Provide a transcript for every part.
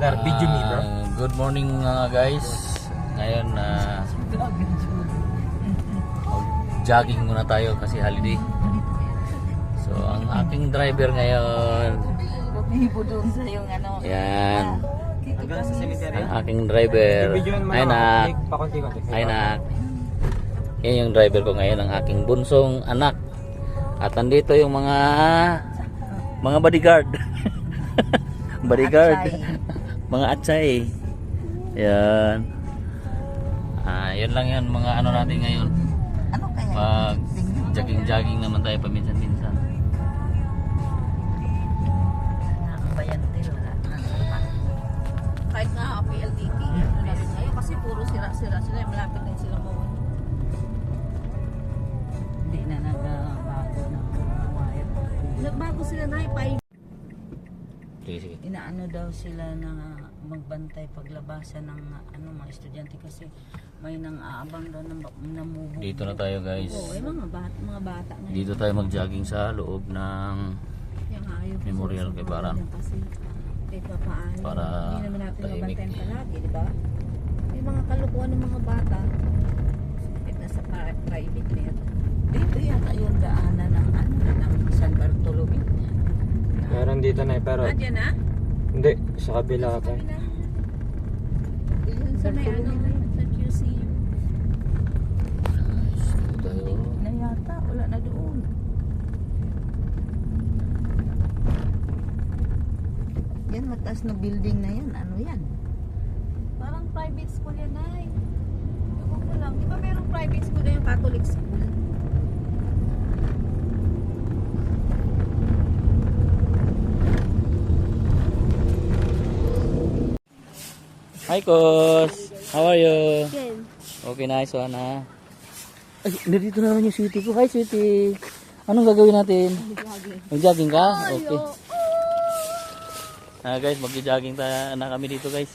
Video me bro. Good morning mga guys. Ngayon jogging muna tayo kasi holiday. So ang aking driver ngayon. Doon sa yung ano. Yan. Hanggang sa cemetery. Ang aking driver. Ay nak. Ay nak. Yan yung driver ko ngayon, ang aking bunsong anak. At nandito yung mga bodyguard. Bodyguard. Mga atsay. Yan. Yun lang yan mga ano natin ngayon. Ano kaya? Mag jogging naman tayo paminsan-minsan. Nakakabayan din wala. Kahit nga PLDT, ano na rin ngayon kasi puro sira-sira sila, malapit din sila mawala. Hindi na nagbago ng mga wire. Nagbago sila na ipay. Sige. Inaano daw sila na magbantay paglabasan ng ano mga estudyante kasi may nang aabang daw ng namubog. Dito na tayo guys. Oo, mga bata ngayon. Dito tayo mag-jogging sa loob ng Yung ayaw ko Memorial sa kay Barang. yan kasi kahit pa paano. Para hindi naman natin tahimik. mabantayan palagi, di ba? Yung mga kalukuhan ng mga bata, kahit nasa private na yan. Dito yata yung daanan ng ano ng San Bartolome. Meron dito na pero Diyan na? hindi sa kabila pa. Yun sa may ano, sa QC. Dito tayo. Na yata wala na doon. Yan mataas na building na yan. Ano yan? Parang private school yan ay. Ewan ko lang. Di ba mayroong private school na yung Catholic school? Hi Kos! How are you? Yan. Okay, nice one ha. Ay, nandito na naman yung sweetie ko. Hi sweetie! Anong gagawin natin? Mag-jogging ka? Okay. Guys, mag-jogging na kami dito guys.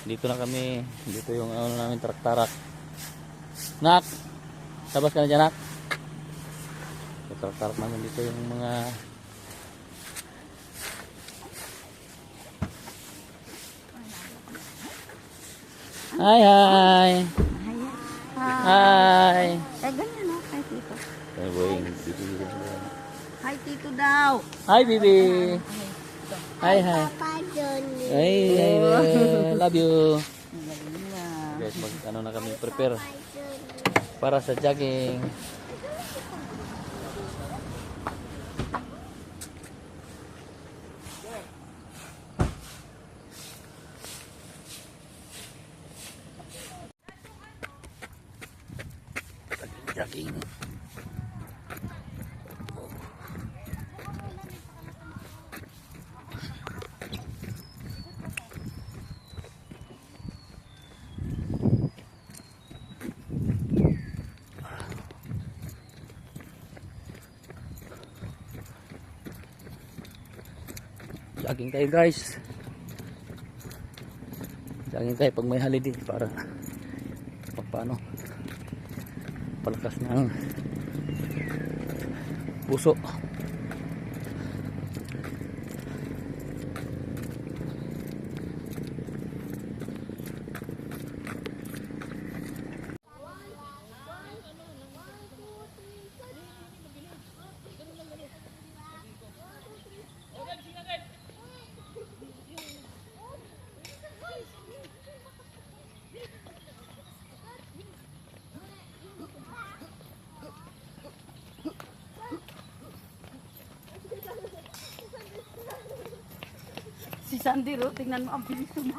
Dito na kami. Dito yung ano namin, tarak-tarak. Nak! Labas ka na dyan, nak. Tarak-tarak namin dito yung mga... Hi, hi! Hi! Eh ganyan no, kay Tito. Ay, boy, dito. Hi Tito daw. Hi, baby! Hi, hi! Ay, love you! Guys, ano na kami, prepare para sa jogging. Jogging. Jogging tayo guys. Jogging tayo pag may holiday para paano palakas ng puso. Si Sandy, tingnan mo ang bilis mo.